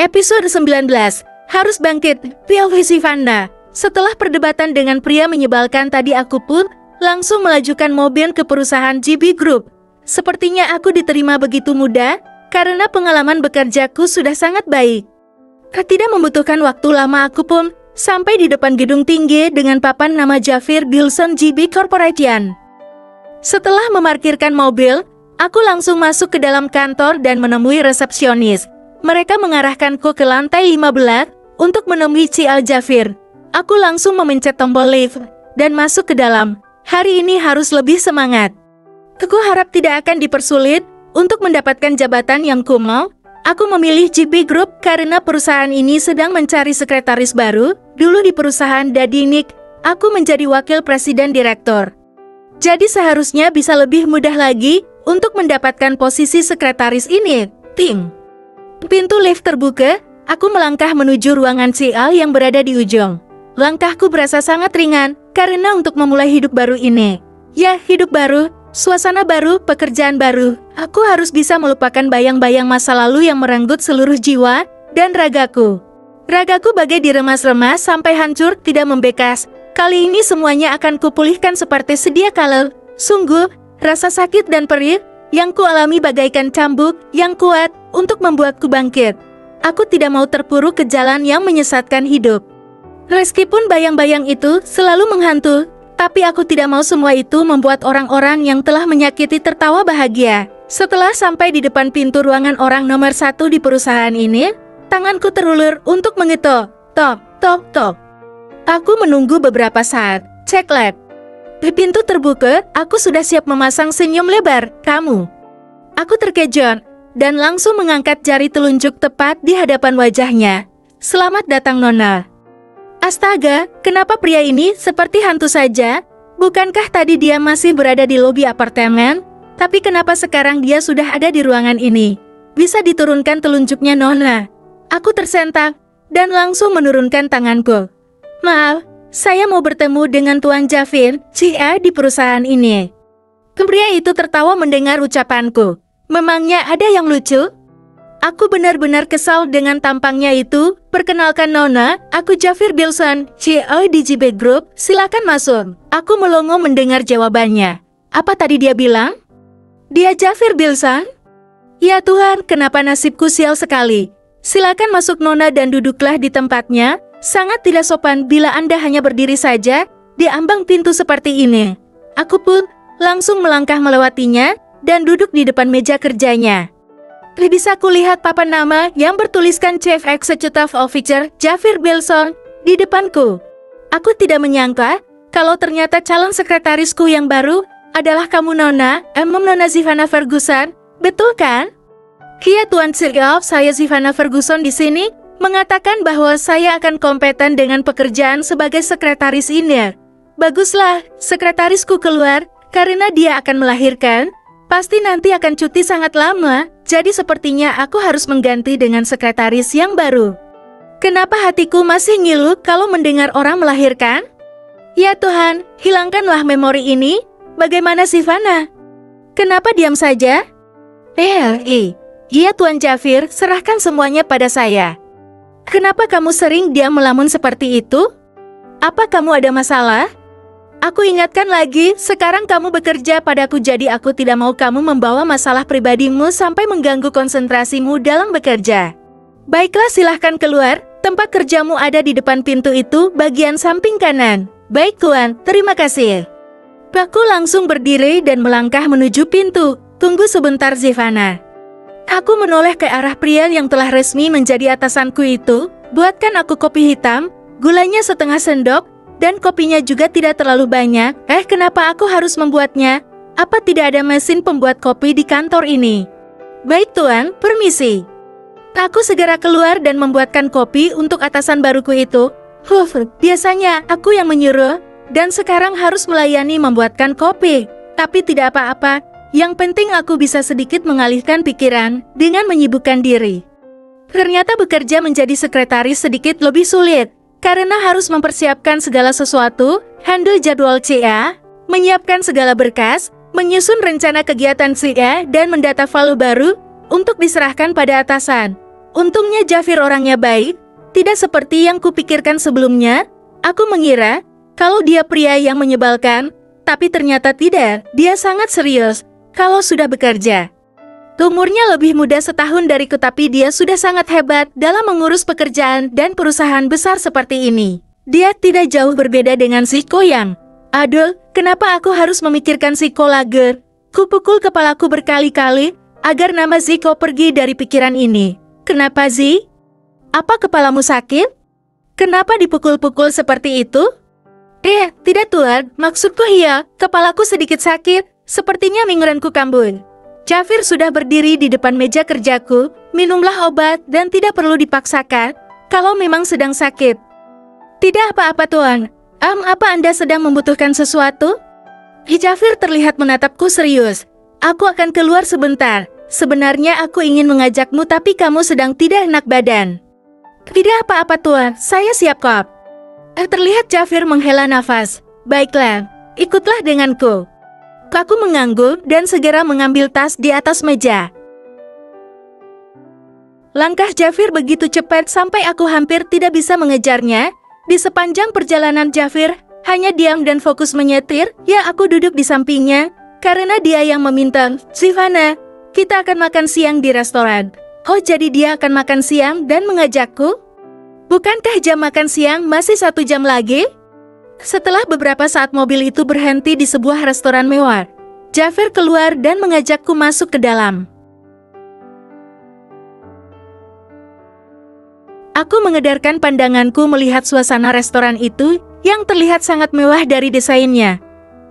Episode 19, Harus Bangkit, POV Sivana. Setelah perdebatan dengan pria menyebalkan tadi, aku pun langsung melajukan mobil ke perusahaan GB Group. Sepertinya aku diterima begitu mudah, karena pengalaman bekerjaku sudah sangat baik. Tidak membutuhkan waktu lama, aku pun sampai di depan gedung tinggi dengan papan nama Jafir Bilson GB Corporation. Setelah memarkirkan mobil, aku langsung masuk ke dalam kantor dan menemui resepsionis. Mereka mengarahkanku ke lantai 15 untuk menemui Cial Jafir. Aku langsung memencet tombol lift dan masuk ke dalam. Hari ini harus lebih semangat. Aku harap tidak akan dipersulit untuk mendapatkan jabatan yang ku mau. Aku memilih GB Group karena perusahaan ini sedang mencari sekretaris baru. Dulu di perusahaan Dadinik, aku menjadi wakil presiden direktur. Jadi seharusnya bisa lebih mudah lagi untuk mendapatkan posisi sekretaris ini. Pintu lift terbuka, aku melangkah menuju ruangan Cial yang berada di ujung. Langkahku berasa sangat ringan karena untuk memulai hidup baru ini. Ya, hidup baru, suasana baru, pekerjaan baru. Aku harus bisa melupakan bayang-bayang masa lalu yang merenggut seluruh jiwa dan ragaku. Ragaku bagai diremas-remas sampai hancur, tidak membekas. Kali ini semuanya akan kupulihkan seperti sedia kala. Sungguh, rasa sakit dan perih yang kualami bagaikan cambuk yang kuat untuk membuatku bangkit. Aku tidak mau terpuruk ke jalan yang menyesatkan hidup. Meskipun bayang-bayang itu selalu menghantu, tapi aku tidak mau semua itu membuat orang-orang yang telah menyakiti tertawa bahagia. Setelah sampai di depan pintu ruangan orang nomor 1 di perusahaan ini, tanganku terulur untuk mengetuk. Tok, tok, tok. Aku menunggu beberapa saat. Cek lab. Pintu terbuka, aku sudah siap memasang senyum lebar. Kamu. Aku terkejut dan langsung mengangkat jari telunjuk tepat di hadapan wajahnya. Selamat datang, Nona. Astaga, kenapa pria ini seperti hantu saja? Bukankah tadi dia masih berada di lobi apartemen? Tapi kenapa sekarang dia sudah ada di ruangan ini? Bisa diturunkan telunjuknya, Nona? Aku tersentak dan langsung menurunkan tanganku. Maaf, saya mau bertemu dengan Tuan Jafir, Cia di perusahaan ini. Pria itu tertawa mendengar ucapanku. Memangnya ada yang lucu? Aku benar-benar kesal dengan tampangnya itu. Perkenalkan, Nona, aku Jafir Bilson, CEO di GB Group. Silakan masuk. Aku melongo mendengar jawabannya. Apa tadi dia bilang? Dia Jafir Bilson? Ya Tuhan, kenapa nasibku sial sekali. Silakan masuk, Nona, dan duduklah di tempatnya. Sangat tidak sopan bila Anda hanya berdiri saja di ambang pintu seperti ini. Aku pun langsung melangkah melewatinya dan duduk di depan meja kerjanya. Bisa kulihat papan nama yang bertuliskan Chief Executive Officer Jafir Bilson di depanku. Aku tidak menyangka kalau ternyata calon sekretarisku yang baru adalah kamu, Nona. Nona Sivana Ferguson, betul kan? Kia Tuan CEO, saya Sivana Ferguson di sini mengatakan bahwa saya akan kompeten dengan pekerjaan sebagai sekretaris ini. Baguslah, sekretarisku keluar karena dia akan melahirkan. Pasti nanti akan cuti sangat lama, jadi sepertinya aku harus mengganti dengan sekretaris yang baru. Kenapa hatiku masih ngilu kalau mendengar orang melahirkan? Ya Tuhan, hilangkanlah memori ini. Bagaimana Sivana? Kenapa diam saja? Iya Tuan Jafir, serahkan semuanya pada saya. Kenapa kamu sering diam melamun seperti itu? Apa kamu ada masalah? Aku ingatkan lagi, sekarang kamu bekerja padaku, jadi aku tidak mau kamu membawa masalah pribadimu sampai mengganggu konsentrasimu dalam bekerja. Baiklah, silahkan keluar. Tempat kerjamu ada di depan pintu itu, bagian samping kanan. Baik Tuan, terima kasih. Aku langsung berdiri dan melangkah menuju pintu. Tunggu sebentar, Sivana. Aku menoleh ke arah pria yang telah resmi menjadi atasanku itu. Buatkan aku kopi hitam, gulanya setengah sendok, dan kopinya juga tidak terlalu banyak. Kenapa aku harus membuatnya? Apa tidak ada mesin pembuat kopi di kantor ini? Baik Tuan, permisi. Aku segera keluar dan membuatkan kopi untuk atasan baruku itu. Biasanya aku yang menyuruh, dan sekarang harus melayani membuatkan kopi. Tapi tidak apa-apa, yang penting aku bisa sedikit mengalihkan pikiran dengan menyibukkan diri. Ternyata bekerja menjadi sekretaris sedikit lebih sulit. Karena harus mempersiapkan segala sesuatu, handle jadwal CA, menyiapkan segala berkas, menyusun rencana kegiatan CA, dan mendata value baru untuk diserahkan pada atasan. Untungnya Jafir orangnya baik, tidak seperti yang kupikirkan sebelumnya. Aku mengira kalau dia pria yang menyebalkan, tapi ternyata tidak, dia sangat serius kalau sudah bekerja. Umurnya lebih muda setahun dariku, tapi dia sudah sangat hebat dalam mengurus pekerjaan dan perusahaan besar seperti ini. Dia tidak jauh berbeda dengan si Koyang. Aduh, kenapa aku harus memikirkan si Ko Lager? Kupukul kepalaku berkali-kali agar nama Ziko pergi dari pikiran ini. Kenapa Zi? Apa kepalamu sakit? Kenapa dipukul-pukul seperti itu? Tidak tuan, maksudku iya, kepalaku sedikit sakit, sepertinya mingguanku kambuh. Jafir sudah berdiri di depan meja kerjaku, minumlah obat dan tidak perlu dipaksakan kalau memang sedang sakit. Tidak apa-apa tuan, apa Anda sedang membutuhkan sesuatu? Jafir terlihat menatapku serius. Aku akan keluar sebentar. Sebenarnya aku ingin mengajakmu tapi kamu sedang tidak enak badan. Tidak apa-apa tuan, saya siap kok. Terlihat Jafir menghela nafas. Baiklah, ikutlah denganku. Aku mengangguk dan segera mengambil tas di atas meja. Langkah Jafir begitu cepat sampai aku hampir tidak bisa mengejarnya. Di sepanjang perjalanan Jafir hanya diam dan fokus menyetir, ya aku duduk di sampingnya, karena dia yang meminta, Sivana, kita akan makan siang di restoran. Oh, jadi dia akan makan siang dan mengajakku? Bukankah jam makan siang masih 1 jam lagi? Setelah beberapa saat mobil itu berhenti di sebuah restoran mewah, Jafir keluar dan mengajakku masuk ke dalam. Aku mengedarkan pandanganku melihat suasana restoran itu yang terlihat sangat mewah dari desainnya.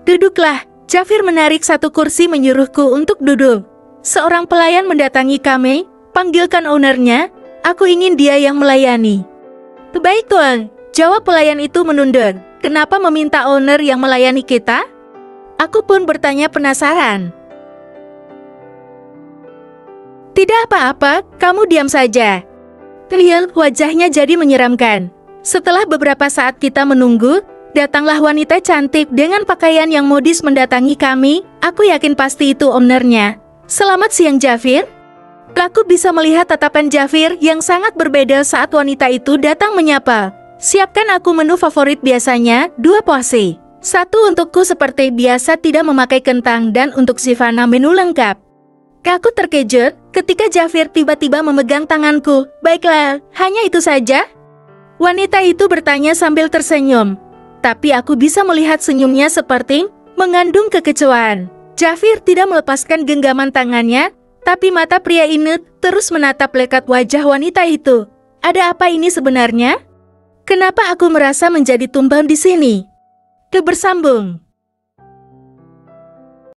Duduklah, Jafir menarik satu kursi menyuruhku untuk duduk. Seorang pelayan mendatangi kami, panggilkan ownernya, aku ingin dia yang melayani. Baik tuan, jawab pelayan itu menunduk. Kenapa meminta owner yang melayani kita? Aku pun bertanya penasaran. Tidak apa-apa, kamu diam saja. Lihat wajahnya jadi menyeramkan. Setelah beberapa saat kita menunggu, datanglah wanita cantik dengan pakaian yang modis mendatangi kami. Aku yakin pasti itu ownernya. Selamat siang Jafir. Aku bisa melihat tatapan Jafir yang sangat berbeda saat wanita itu datang menyapa. Siapkan aku menu favorit biasanya, 2 porsi. 1 untukku seperti biasa tidak memakai kentang dan untuk Sivana menu lengkap. Aku terkejut ketika Jafir tiba-tiba memegang tanganku. Baiklah, hanya itu saja? Wanita itu bertanya sambil tersenyum. Tapi aku bisa melihat senyumnya seperti mengandung kekecewaan. Jafir tidak melepaskan genggaman tangannya, tapi mata pria ini terus menatap lekat wajah wanita itu. Ada apa ini sebenarnya? Kenapa aku merasa menjadi tumbang di sini? Bersambung.